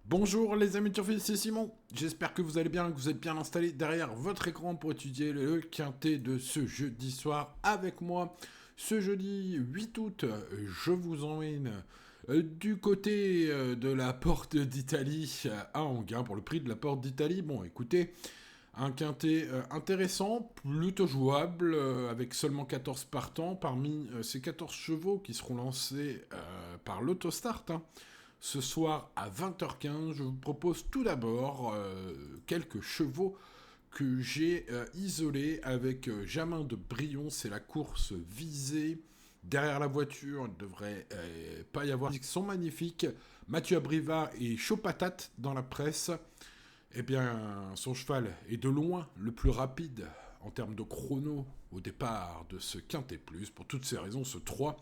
Bonjour les amis turfistes, c'est Simon. J'espère que vous allez bien, que vous êtes bien installés derrière votre écran pour étudier le quintet de ce jeudi soir avec moi. Ce jeudi 8 août, je vous emmène du côté de la Porte d'Italie à Enghien pour le prix de la Porte d'Italie. Bon, écoutez, un quintet intéressant, plutôt jouable, avec seulement 14 partants parmi ces 14 chevaux qui seront lancés par l'autostart. Ce soir à 20h15, je vous propose tout d'abord quelques chevaux que j'ai isolés avec Jamin de Brion. C'est la course visée. Derrière la voiture, il ne devrait pas y avoir. Ils sont magnifiques. Mathieu Abrivard et Chaud Patate dans la presse. Eh bien, son cheval est de loin le plus rapide en termes de chrono au départ de ce Quintet Plus. Pour toutes ces raisons, ce 3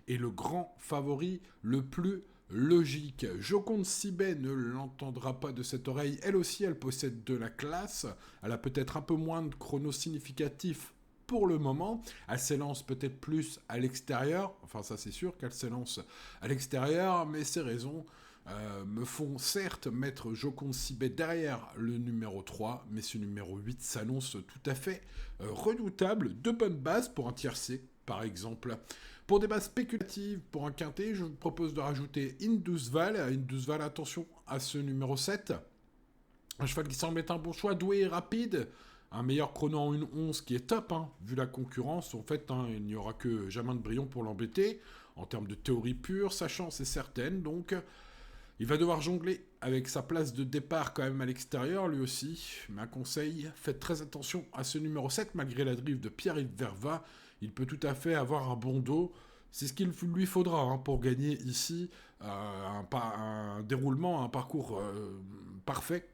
est le grand favori le plus logique. Joconde Sibet ne l'entendra pas de cette oreille. Elle aussi, elle possède de la classe. Elle a peut-être un peu moins de chrono significatif pour le moment. Elle s'élance peut-être plus à l'extérieur. Enfin, ça c'est sûr qu'elle s'élance à l'extérieur, mais ces raisons me font certes mettre Joconde Sibet derrière le numéro 3, mais ce numéro 8 s'annonce tout à fait redoutable. De bonnes bases pour un tiercé, par exemple. Pour des bases spéculatives, pour un quintet, je vous propose de rajouter Indusval. Indusval, attention à ce numéro 7. Un cheval qui semble être un bon choix, doué et rapide. Un meilleur chrono en 1-11 qui est top, vu la concurrence. En fait, il n'y aura que Jamin de Brion pour l'embêter. En termes de théorie pure, sa chance est certaine. Donc, il va devoir jongler avec sa place de départ quand même à l'extérieur, lui aussi. Mais un conseil, faites très attention à ce numéro 7, malgré la drive de Pierre-Yves Verva. Il peut tout à fait avoir un bon dos. C'est ce qu'il lui faudra pour gagner ici un déroulement, un parcours parfait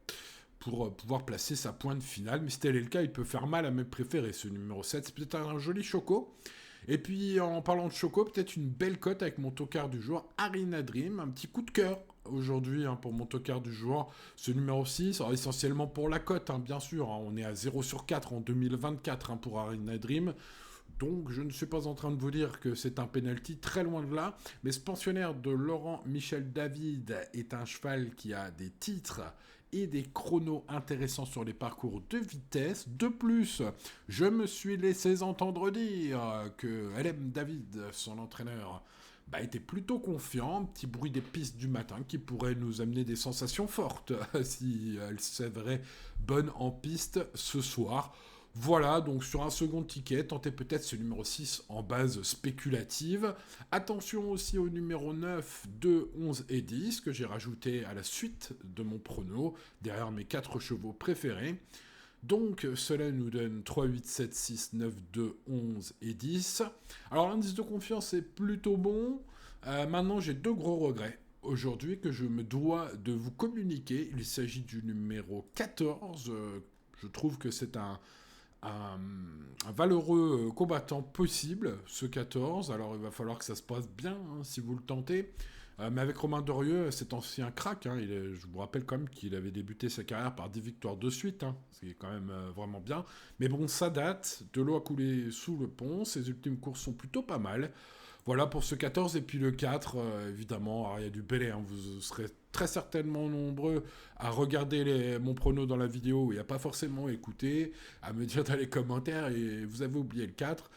pour pouvoir placer sa pointe finale. Mais si tel est le cas, il peut faire mal à mes préférés, ce numéro 7. C'est peut-être un joli choco. Et puis, en parlant de choco, peut-être une belle cote avec mon tocard du jour, Arena Dream. Un petit coup de cœur aujourd'hui pour mon tocard du jour. Ce numéro 6, alors essentiellement pour la cote, bien sûr. On est à 0/4 en 2024 pour Arena Dream. Donc, je ne suis pas en train de vous dire que c'est un penalty, très loin de là. Mais ce pensionnaire de Laurent Michel David est un cheval qui a des titres et des chronos intéressants sur les parcours de vitesse. De plus, je me suis laissé entendre dire que LM David, son entraîneur, était plutôt confiant. Un petit bruit des pistes du matin qui pourrait nous amener des sensations fortes si elle s'avérait bonne en piste ce soir. Voilà, donc sur un second ticket, tentez peut-être ce numéro 6 en base spéculative. Attention aussi au numéro 9, 2, 11 et 10 que j'ai rajouté à la suite de mon prono, derrière mes 4 chevaux préférés. Donc cela nous donne 3, 8, 7, 6, 9, 2, 11 et 10. Alors l'indice de confiance est plutôt bon. Maintenant j'ai 2 gros regrets aujourd'hui que je me dois de vous communiquer. Il s'agit du numéro 14. Je trouve que c'est un valeureux combattant possible, ce 14. Alors il va falloir que ça se passe bien si vous le tentez. Mais avec Romain Dorieux, cet ancien crack, je vous rappelle quand même qu'il avait débuté sa carrière par 10 victoires de suite, ce qui est quand même vraiment bien. Mais bon, ça date, de l'eau a coulé sous le pont, ses ultimes courses sont plutôt pas mal. Voilà pour ce 14, et puis le 4, évidemment, alors il y a du belay, vous serez très certainement nombreux à regarder mon prono dans la vidéo, où il n'y a pas forcément écouté, à me dire dans les commentaires, et vous avez oublié le 4,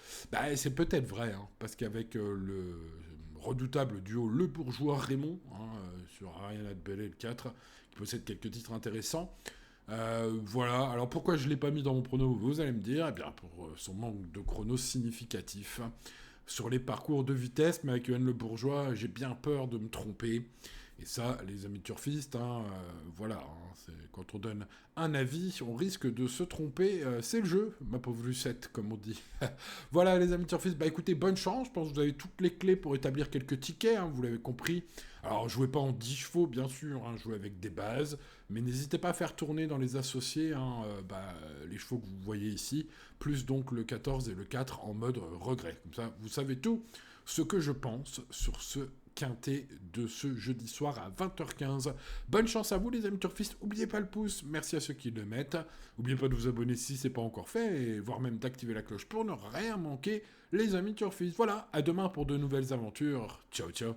c'est peut-être vrai, parce qu'avec le redoutable duo Le Bourgeois-Raymond, sur Ariana de Bellay, le 4, qui possède quelques titres intéressants. Voilà, alors pourquoi je ne l'ai pas mis dans mon prono, vous allez me dire, eh bien pour son manque de chrono significatif sur les parcours de vitesse, mais avec Yoann Le Bourgeois, j'ai bien peur de me tromper. Et ça, les amis turfistes, voilà, quand on donne un avis, on risque de se tromper. C'est le jeu, ma pauvre Lucette, comme on dit. Voilà, les amis turfistes, écoutez, bonne chance. Je pense que vous avez toutes les clés pour établir quelques tickets, vous l'avez compris. Alors, jouez pas en 10 chevaux, bien sûr, jouez avec des bases, mais n'hésitez pas à faire tourner dans les associés les chevaux que vous voyez ici, plus donc le 14 et le 4 en mode regret. Comme ça, vous savez tout ce que je pense sur ce quintet de ce jeudi soir à 20h15. Bonne chance à vous les amis turfistes, n'oubliez pas le pouce, merci à ceux qui le mettent, n'oubliez pas de vous abonner si c'est pas encore fait, et voire même d'activer la cloche pour ne rien manquer les amis turfistes. Voilà, à demain pour de nouvelles aventures, ciao ciao.